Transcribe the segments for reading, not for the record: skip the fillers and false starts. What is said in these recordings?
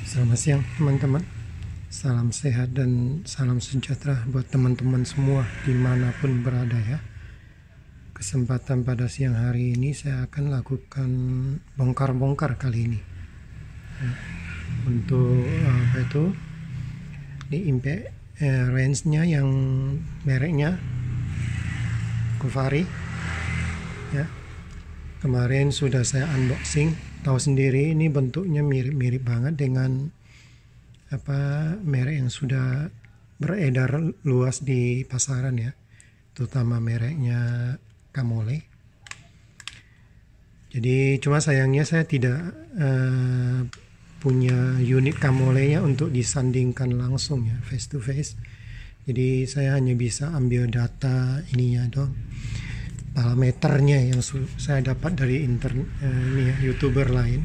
Selamat siang teman-teman. Salam sehat dan salam sejahtera buat teman-teman semua dimanapun berada ya. Kesempatan pada siang hari ini saya akan lakukan bongkar-bongkar kali ini ya. Untuk apa itu di impact range-nya yang mereknya Kuvari ya. Kemarin sudah saya unboxing, tahu sendiri ini bentuknya mirip-mirip banget dengan merek yang sudah beredar luas di pasaran ya, terutama mereknya Kamole. Jadi cuma sayangnya saya tidak punya unit Kamole-nya untuk disandingkan langsung ya, face to face. Jadi saya hanya bisa ambil data ininya dong, parameternya yang saya dapat dari YouTuber lain.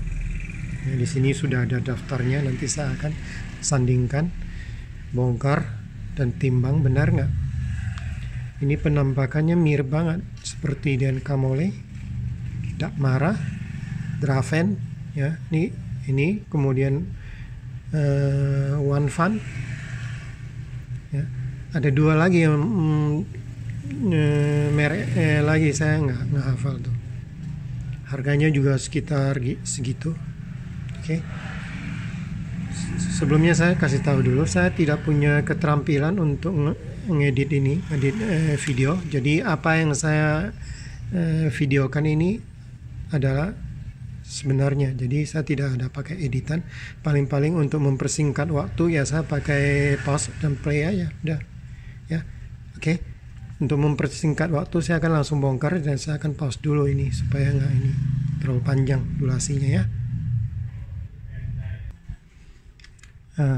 Ya, di sini sudah ada daftarnya, nanti saya akan sandingkan, bongkar dan timbang benar nggak. Ini penampakannya mirip banget seperti dengan Kamole, Dakmara, Draven ya. Ini kemudian One Fun ya. Ada dua lagi yang merek lagi saya nggak hafal tuh. Harganya juga sekitar segitu. Oke. Sebelumnya saya kasih tahu dulu, saya tidak punya keterampilan untuk ngedit video. Jadi apa yang saya videokan ini adalah sebenarnya. Jadi saya tidak ada pakai editan. Paling-paling untuk mempersingkat waktu ya saya pakai pause dan play aja. Udah. Ya. Oke. Untuk mempersingkat waktu saya akan langsung bongkar dan saya akan pause dulu ini supaya nggak ini terlalu panjang durasinya ya.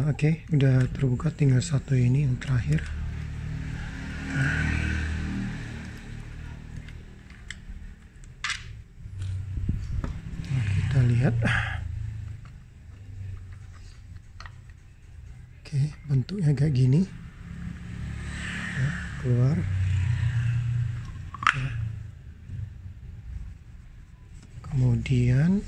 Oke, udah terbuka, tinggal satu ini yang terakhir. Nah, kita lihat. Oke, bentuknya kayak gini. Ya, keluar. Ya. Kemudian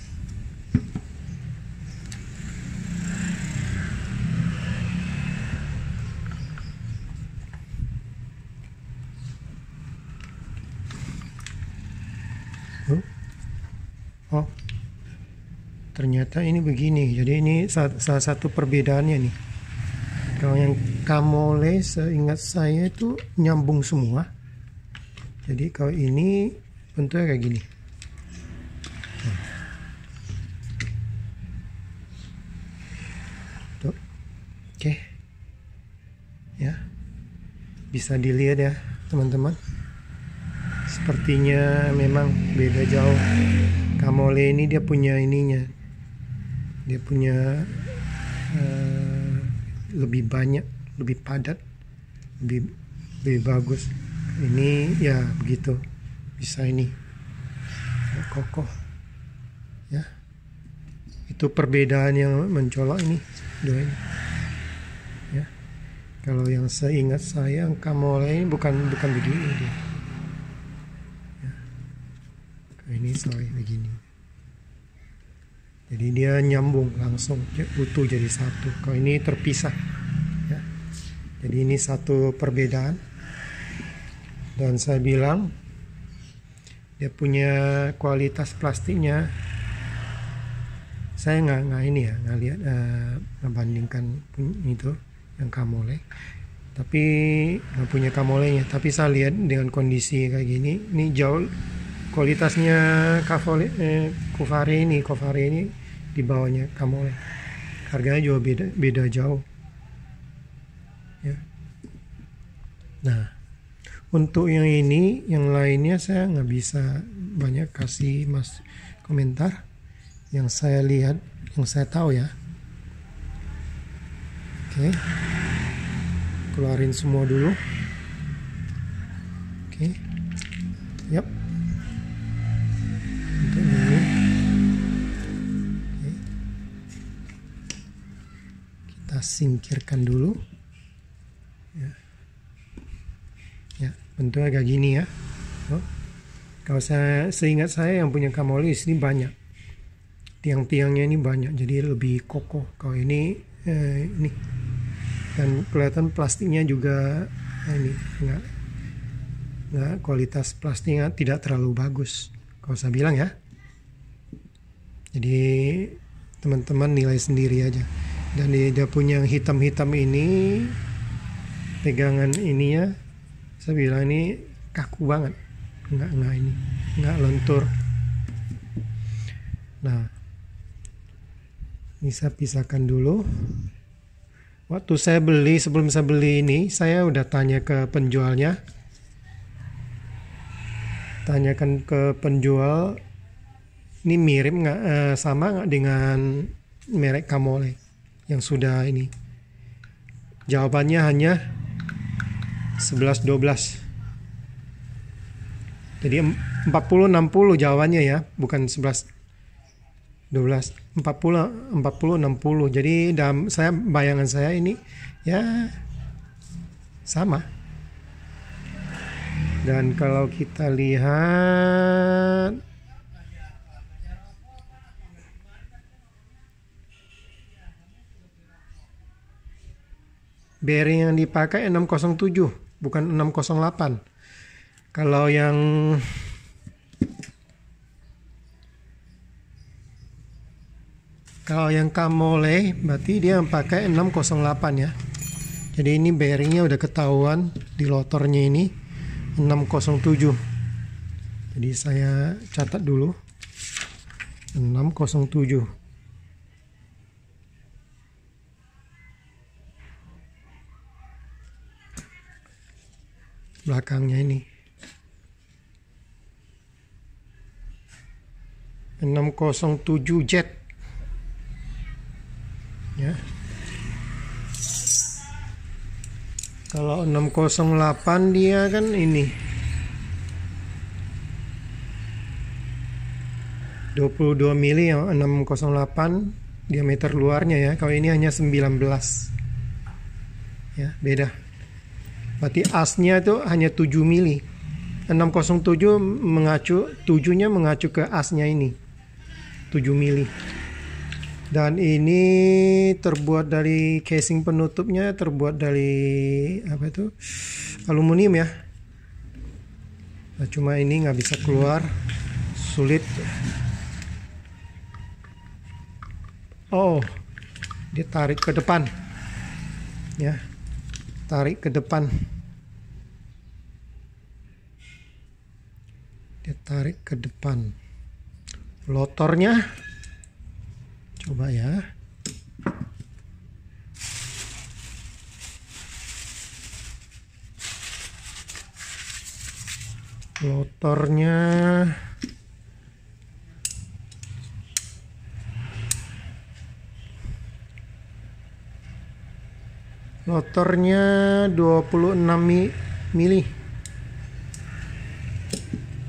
ternyata ini begini. Jadi ini salah satu perbedaannya nih. Kalau yang Kamole seingat saya itu nyambung semua. Jadi kalau ini bentuknya kayak gini. Tuh. Oke. Ya. Bisa dilihat ya, teman-teman. Sepertinya memang beda jauh. Kamole ini dia punya ininya. Dia punya lebih banyak, lebih padat, lebih bagus. Ini ya begitu, bisa ini kokoh ya. Itu perbedaan yang mencolok ini dua ini ya. Kalau yang seingat saya Kamole ini bukan begini dia ya. Ini begini. Jadi dia nyambung langsung, utuh jadi satu. Kalau ini terpisah ya. Jadi ini satu perbedaan. Dan saya bilang dia punya kualitas plastiknya. Saya nggak lihat membandingkan itu yang Kamole. Tapi nggak punya Kamolenya. Tapi saya lihat dengan kondisi kayak gini, ini jauh kualitasnya Kuvari ini di bawahnya Kamole. Harganya juga beda jauh ya. Nah, untuk yang ini, yang lainnya saya nggak bisa banyak kasih komentar. Yang saya lihat, yang saya tahu ya. Oke, keluarin semua dulu. Oke, yap. Untuk ini, oke. Kita singkirkan dulu. Ya, bentuknya kayak gini ya. Kalau seingat saya yang punya Kamole di sini banyak. tiang-tiangnya ini banyak, jadi lebih kokoh. Kalau ini ini, dan kelihatan plastiknya juga ini nggak kualitas plastiknya tidak terlalu bagus kalau saya bilang ya. Jadi teman-teman nilai sendiri aja. Dan dia punya yang hitam-hitam ini, pegangan ininya saya bilang ini kaku banget, nggak lentur. Nah, ini saya pisahkan dulu. Waktu saya beli, sebelum saya beli ini, saya udah tanya ke penjualnya. Tanyakan ke penjual, ini mirip nggak, sama nggak dengan merek Kamole yang sudah ini? Jawabannya hanya 11-12. Jadi 40-60 jawabannya ya, bukan 11-12. 40-60. Jadi dalam bayangan saya ini ya sama. Dan kalau kita lihat bearing yang dipakai 607, bukan 608. Kalau yang Kamole berarti dia pakai 608 ya. Jadi ini bearingnya udah ketahuan di lotornya ini 607. Jadi saya catat dulu 607. Belakangnya ini 607 jet ya. Kalau 608 dia kan ini 22 mili ya, 608 diameter luarnya ya. Kalau ini hanya 19 ya, beda. Berarti asnya itu hanya 7 mili. 607 mengacu, 7-nya mengacu ke asnya ini 7 mili. Dan ini terbuat dari casing penutupnya, terbuat dari apa itu, aluminium ya. Nah, cuma ini nggak bisa keluar, sulit. Oh, dia tarik ke depan ya, tarik ke depan, dia tarik ke depan. Lotornya coba ya. Lotornya Lotornya 26 mili.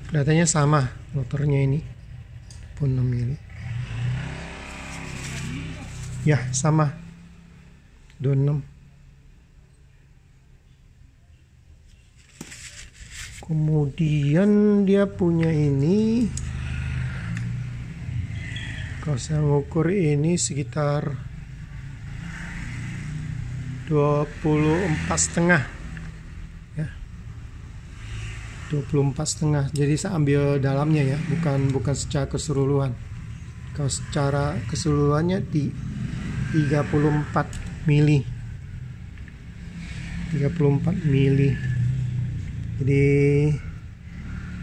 Datanya sama lotornya ini 26 mili. Ya, sama 26. Kemudian dia punya ini, kalau saya ngukur ini sekitar 24,5 ya, 24,5. Jadi saya ambil dalamnya ya, bukan secara keseluruhan. Kalau secara keseluruhannya di 34 mili. 34 mili. Jadi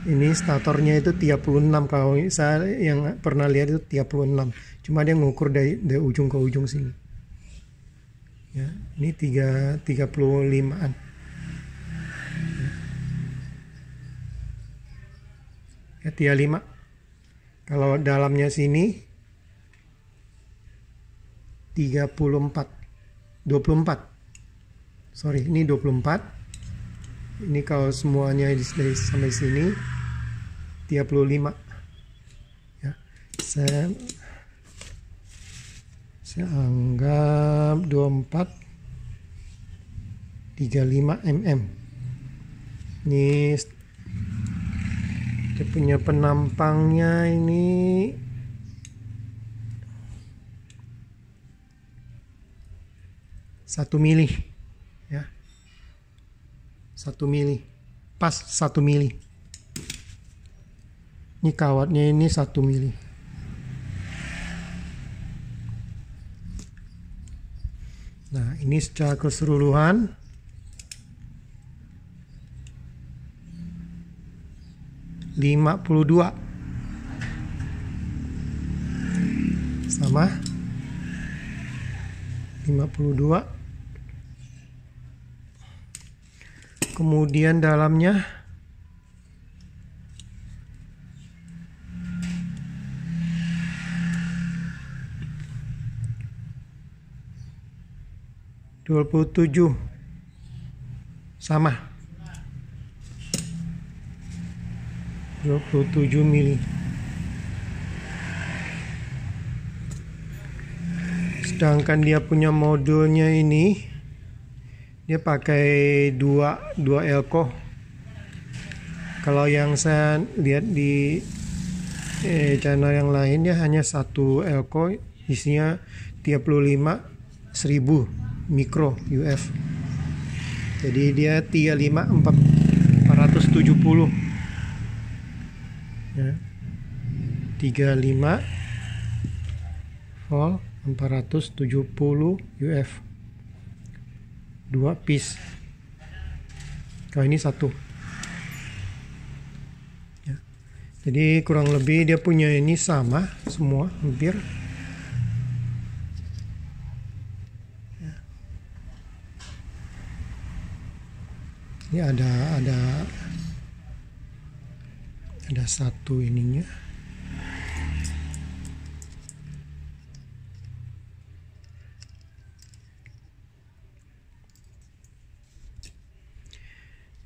ini statornya itu 36. Kalau saya yang pernah lihat itu 36. Cuma dia ngukur dari ujung ke ujung sini. Ya, ini 35-an. Ya, 35. Kalau dalamnya sini 24. Sorry, ini 24. Ini kalau semuanya dari sampai sini 35. Ya. Saya anggap 24 35 mm. Ini dia punya penampangnya ini 1 mili ya, 1 mili, pas 1 mili. Ini kawatnya ini 1 mili. Nah, ini secara keseluruhan $52 sama 52. Kemudian dalamnya $27 sama 27 mili. Sedangkan dia punya modulnya ini dia pakai dua elko. Kalau yang saya lihat di channel yang lain dia hanya 1 elko, isinya 35.000 mikro UF. Jadi dia 470 ya, 35 volt 470 UF, 2 piece. Kalau ini 1 ya. Jadi kurang lebih dia punya ini sama semua hampir ya. Ini ada 1 ininya.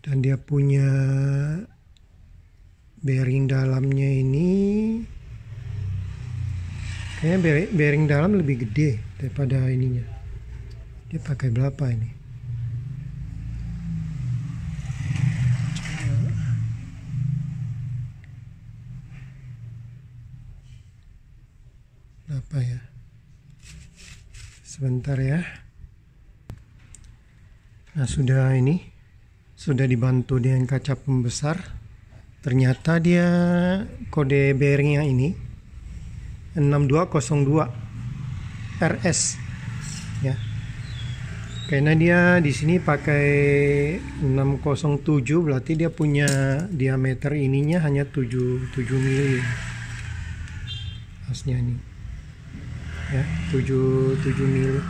Dan dia punya bearing dalamnya ini kayaknya bearing dalam lebih gede daripada ininya. Dia pakai berapa ini? Apa ya? Sebentar ya. Nah, sudah dibantu dengan kaca pembesar. Ternyata dia kode bearingnya ini 6202 RS ya. Karena dia di sini pakai 607, berarti dia punya diameter ininya hanya 7 mili. Asnya ini ya, 7 mili.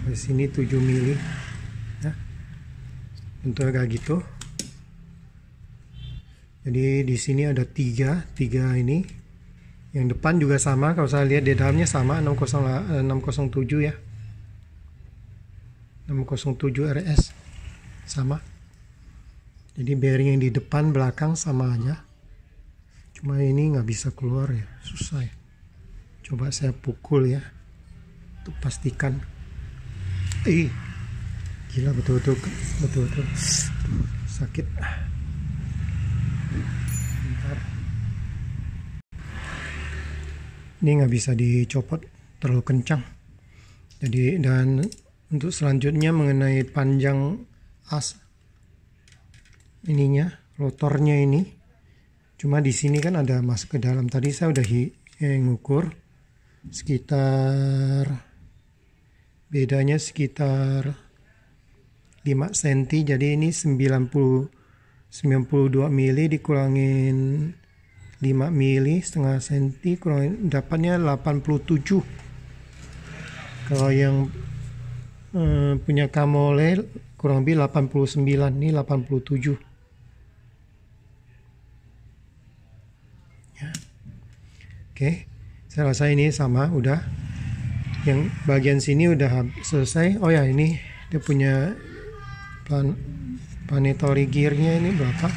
Ke sini 7 mili. Untuk kayak gitu. Jadi di sini ada tiga ini. Yang depan juga sama, kalau saya lihat di dalamnya sama 607 ya. 607 RS sama. Jadi bearing yang di depan belakang sama aja. Cuma ini nggak bisa keluar ya, susah ya. Coba saya pukul ya, untuk pastikan. Gila, betul-betul sakit. Bentar. Ini nggak bisa dicopot, terlalu kencang. Jadi, dan untuk selanjutnya mengenai panjang as ininya, rotornya ini, cuma di sini kan ada masuk ke dalam. Tadi saya udah ngukur bedanya sekitar 5 cm, jadi ini 92 mili dikurangin 5 mili setengah cm, kurangin dapatnya 87. Kalau yang punya Kamole kurang lebih 89, ini 87 ya. Oke, saya rasa ini sama udah. Yang bagian sini udah selesai. Oh ya, ini dia punya planetary gearnya ini berapa?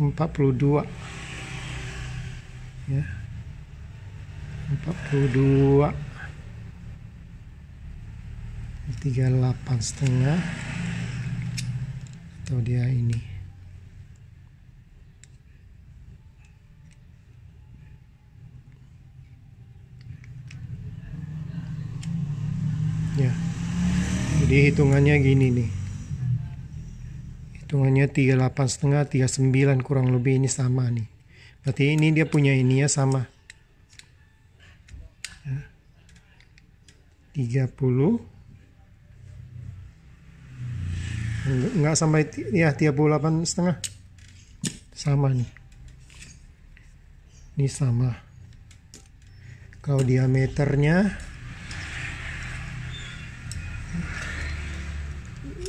$42 ya, 42 38,5 atau dia ini Jadi hitungannya gini nih. Hitungannya 38,5, 39 kurang lebih ini sama nih. Berarti ini dia punya ininya sama. 30. Enggak sampai ya 38,5. Sama nih. Ini sama. Kalau diameternya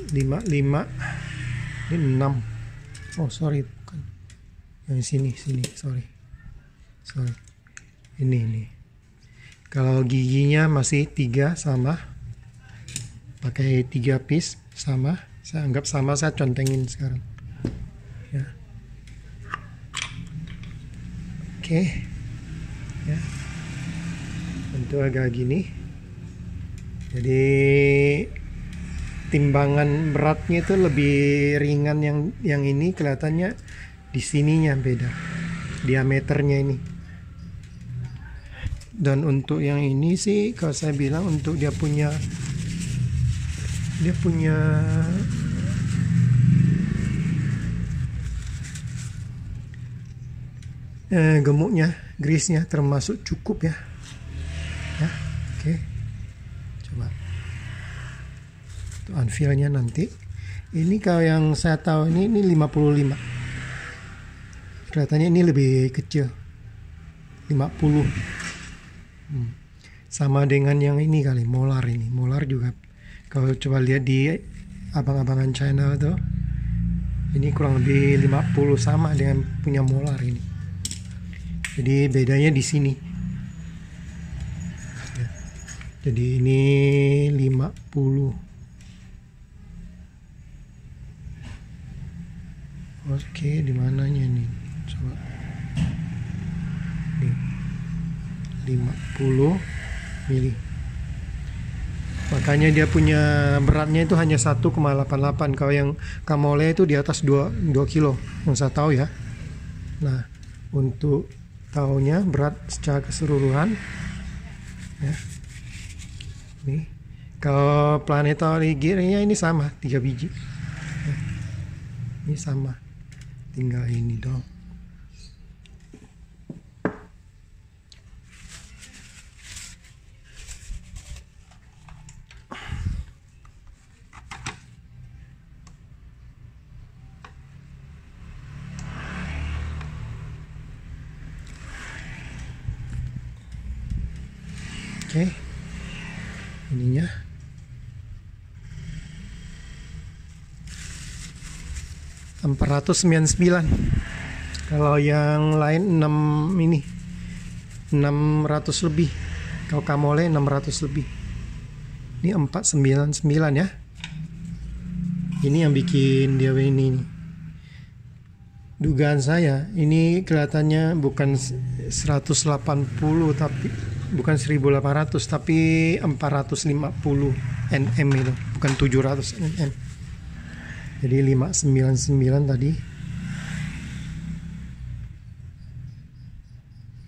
55. Ini 6. Oh sorry, bukan. Yang sini, sorry. Ini. Kalau giginya masih 3 sama. Pakai 3 piece sama. Saya anggap sama, saya contengin sekarang. Ya. Oke. Ya. Bentuk agak gini. Jadi timbangan beratnya itu lebih ringan, yang ini kelihatannya di sininya beda diameternya ini. Dan untuk yang ini sih kalau saya bilang untuk dia punya gemuknya, grease-nya termasuk cukup ya. Ya, oke. Coba unveil-nya nanti. Ini kalau yang saya tahu ini 55. Kelihatannya ini lebih kecil. 50. Sama dengan yang ini kali, molar ini. Molar juga kalau coba lihat di abang-abangan China itu, ini kurang lebih 50 sama dengan punya molar ini. Jadi bedanya di sini. Jadi ini 50. Oke, di mananya nih? Coba. Nih. 50 mili. Makanya dia punya beratnya itu hanya 1,88. Kalau yang Kamole itu di atas 2 kilo. Yang saya tahu ya. Nah, untuk tahunya berat secara keseluruhan ya. Nih. Kalau Planetary Gear-nya ini sama, 3 biji. Ini sama. Tinggal ini dong. Oke. Ininya. $499. Kalau yang lain 600 lebih. Kalau Kamole 600 lebih. Ini 499 ya. Ini yang bikin dia ini. Dugaan saya ini kelihatannya bukan 180 tapi bukan 1800 tapi 450 nm itu, bukan 700 nm. Jadi 599 tadi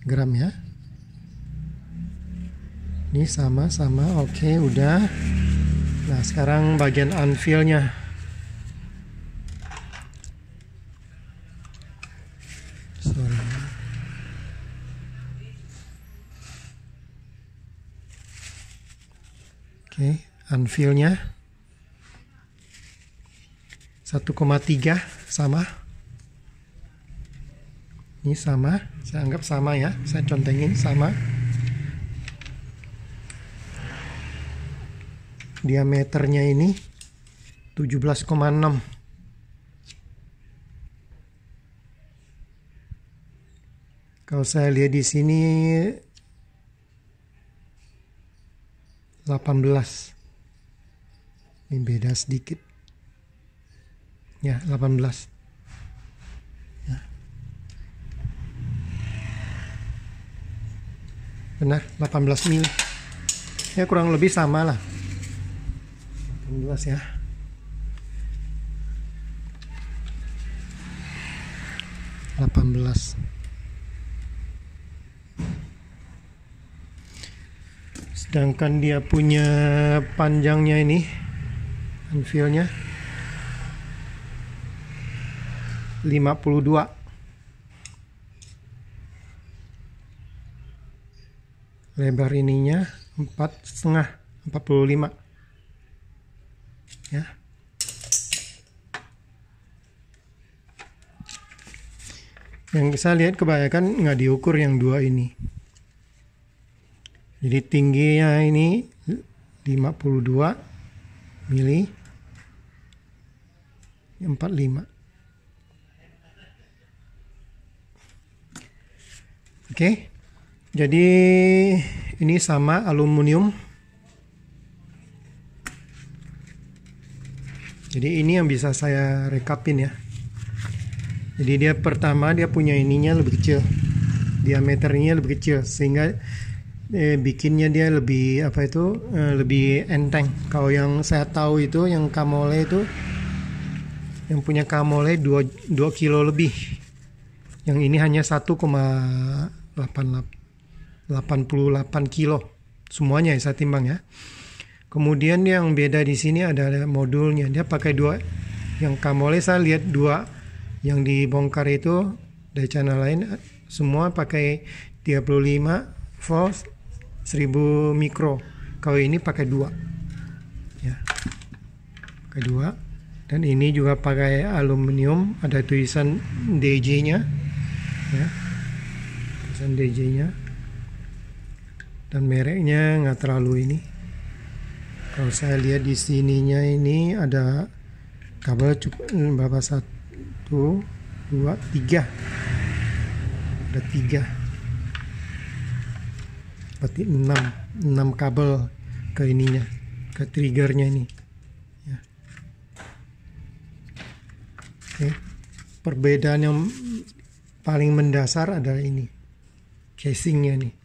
gram ya. Ini sama-sama, oke udah. Nah sekarang bagian unveil-nya. Sorry. Oke, unveil-nya 1,3 sama. Ini sama, saya anggap sama ya, saya contengin sama. Diameternya ini 17,6. Kalau saya lihat di sini 18. Ini beda sedikit. Ya, 18. Ya. Benar, 18 mili. Ya kurang lebih sama lah. 18 ya. Sedangkan dia punya panjangnya ini Anvilnya 52. Lebar ininya 4,5, 45 ya. Yang saya lihat kebanyakan nggak diukur yang dua ini. Jadi tingginya ini 52 mili 45. Oke. Jadi ini sama aluminium. Jadi ini yang bisa saya rekapin ya. Jadi dia pertama dia punya ininya lebih kecil, diameternya lebih kecil sehingga bikinnya dia lebih lebih enteng. Kalau yang saya tahu itu yang Kamole itu yang punya Kamole 2 kilo lebih. Yang ini hanya 1,88 kilo semuanya ya saya timbang ya. Kemudian yang beda di sini ada modulnya. Dia pakai dua. Yang Kamole saya lihat dua. Yang dibongkar itu dari channel lain semua pakai 35 volt 1000 mikro. Kalau ini pakai dua. Ya. Pakai dua. Dan ini juga pakai aluminium. Ada tulisan DJ-nya. Ya. Tulisan DJ-nya. Dan mereknya nggak terlalu ini. Kalau saya lihat di sininya ini ada kabel cukup berapa, 1, 2, 3. Ada 3. Berarti 6 kabel ke ininya, ke triggernya ini. Ya. Oke. Perbedaan yang paling mendasar adalah ini, casingnya nih.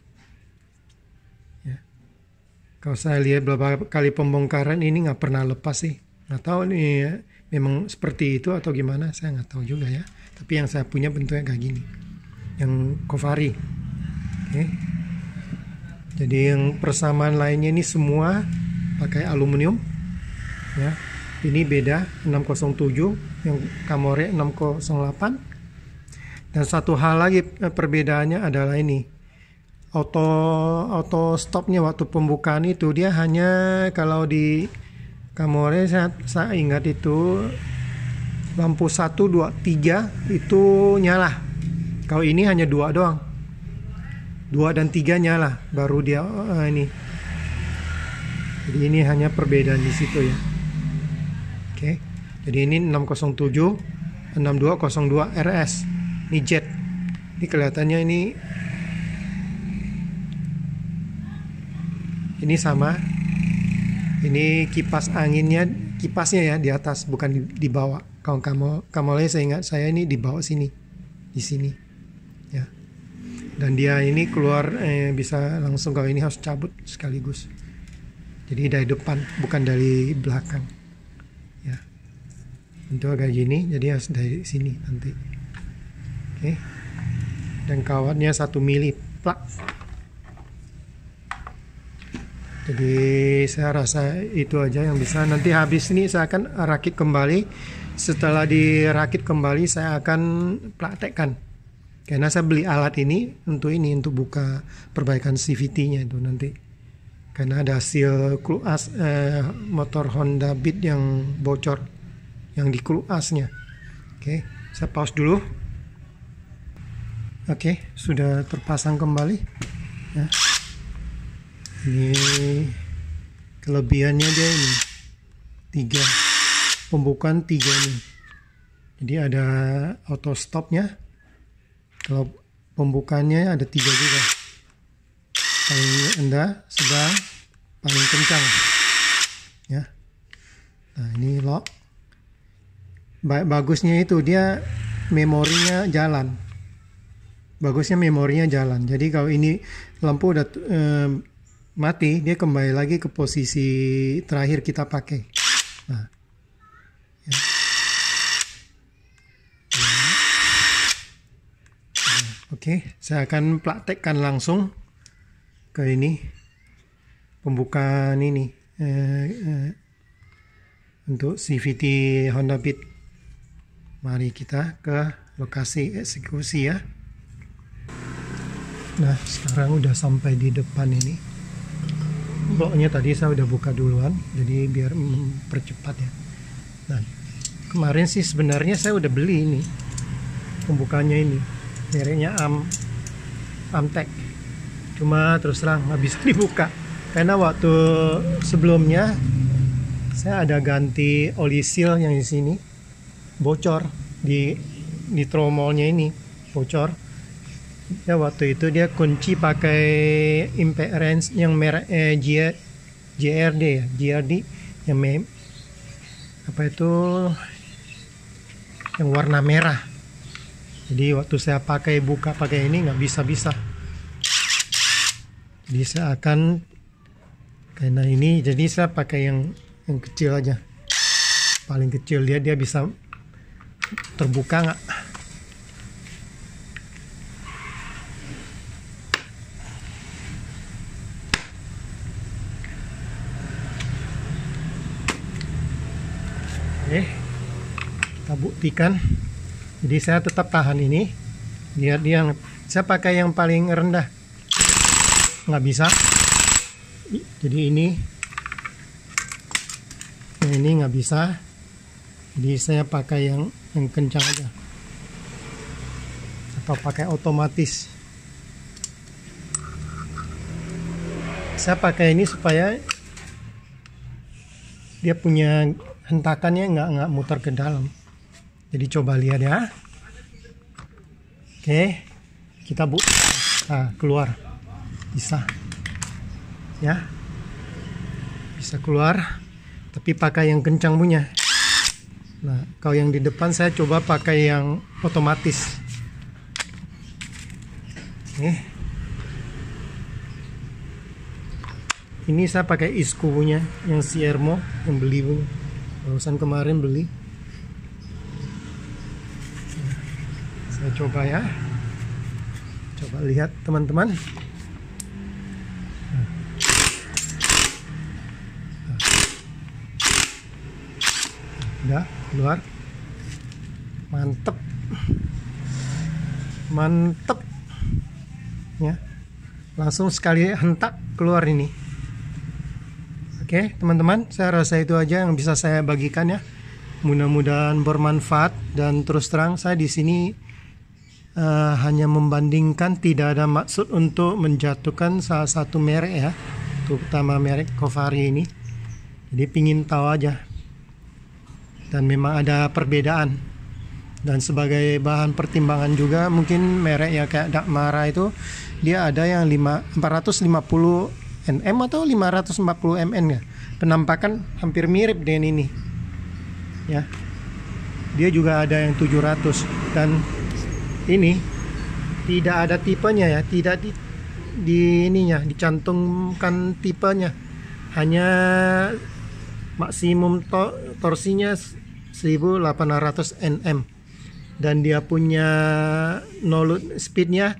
Kalau saya lihat beberapa kali pembongkaran ini nggak pernah lepas sih. Nggak tahu nih ya, memang seperti itu atau gimana, saya nggak tahu juga ya. Tapi yang saya punya bentuknya kayak gini. Yang Kovari. Oke. Jadi yang persamaan lainnya ini semua pakai aluminium. Ya. Ini beda 607, yang Kamore 608. Dan satu hal lagi perbedaannya adalah ini. Auto stopnya waktu pembukaan itu dia hanya, kalau di Kamore saya ingat itu lampu 1, 2, 3 itu nyala. Kalau ini hanya 2 doang, 2 dan 3 nyala baru dia ini. Jadi ini hanya perbedaan di situ ya. Oke. Jadi ini 607 6202 RS. Ini jet. Ini kelihatannya ini sama. Ini kipas anginnya, kipasnya ya di atas, bukan di bawah. Kalau Kamole saya ingat saya ini di bawah sini, di sini, ya. Dan dia ini keluar bisa langsung, kalau ini harus cabut sekaligus. Jadi dari depan, bukan dari belakang, ya. Untuk kayak gini, jadi harus dari sini nanti. Oke. Dan kawatnya 1 mili plak. Jadi saya rasa itu aja yang bisa. Nanti habis ini saya akan rakit kembali. Setelah dirakit kembali saya akan praktekkan. Karena saya beli alat ini untuk buka perbaikan CVT-nya itu nanti. Karena ada hasil kluas motor Honda Beat yang bocor, yang di kluasnya. Oke, saya pause dulu. Oke, sudah terpasang kembali. Ya. Ini kelebihannya dia ini 3 pembukaan 3 nih. Jadi ada auto stopnya. Kalau pembukaannya ada 3 juga. Paling rendah, sedang, paling kencang. Ya. Nah ini lock. Bagusnya itu dia memorinya jalan. Bagusnya memorinya jalan. Jadi kalau ini lampu udah mati, dia kembali lagi ke posisi terakhir kita pakai. Nah, ya. Oke, saya akan praktekkan langsung ke ini pembukaan ini untuk CVT Honda Beat. Mari kita ke lokasi eksekusi ya. Nah, sekarang udah sampai di depan ini. Bloknya tadi saya udah buka duluan, jadi biar mempercepat ya. Nah, kemarin sih sebenarnya saya udah beli ini pembukanya, ini mereknya Amtek. Cuma terus terang nggak bisa dibuka karena waktu sebelumnya saya ada ganti oli seal yang di sini bocor, di tromolnya ini bocor. Ya waktu itu dia kunci pakai impact wrench yang merek JRD ya, JRD yang apa itu yang warna merah. Jadi waktu saya buka pakai ini nggak bisa. Jadi saya akan, karena ini jadi saya pakai yang kecil aja, paling kecil dia bisa terbuka nggak. Oke, kita buktikan. Jadi saya tetap tahan ini, biar saya pakai yang paling rendah, nggak bisa. Jadi ini nggak bisa, jadi saya pakai yang kencang aja atau pakai otomatis. Saya pakai ini supaya dia punya hentakannya nggak muter ke dalam. Jadi coba lihat ya. Oke, kita keluar, bisa ya, bisa keluar, tapi pakai yang kencang punya. Nah, kalau yang di depan saya coba pakai yang otomatis. Oke, ini saya pakai Isco punya yang Siermo yang beli punya. Barusan kemarin beli. Saya coba ya. Coba lihat teman-teman. Udah keluar. Mantep ya, langsung sekali hentak keluar ini. Oke teman-teman, saya rasa itu aja yang bisa saya bagikan ya. Mudah-mudahan bermanfaat, dan terus terang saya di sini hanya membandingkan, tidak ada maksud untuk menjatuhkan salah satu merek ya, terutama merek Cofarie ini. Jadi pingin tahu aja, dan memang ada perbedaan. Dan sebagai bahan pertimbangan juga, mungkin merek ya kayak Dakmara itu dia ada yang 450 Nm atau 540 Mn ya. Penampakan hampir mirip dengan ini ya. Dia juga ada yang 700, dan ini tidak ada tipenya ya, tidak di ininya dicantumkan tipenya, hanya maksimum torsinya 1800 Nm, dan dia punya no load speednya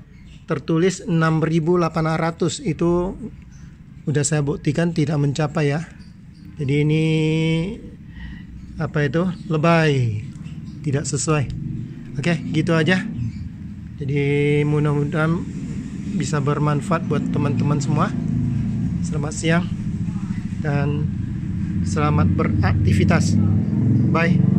tertulis 6800. Itu udah saya buktikan tidak mencapai ya. Jadi ini apa itu, lebay, tidak sesuai. Oke, gitu aja. Jadi mudah-mudahan bisa bermanfaat buat teman-teman semua. Selamat siang dan selamat beraktivitas. Bye.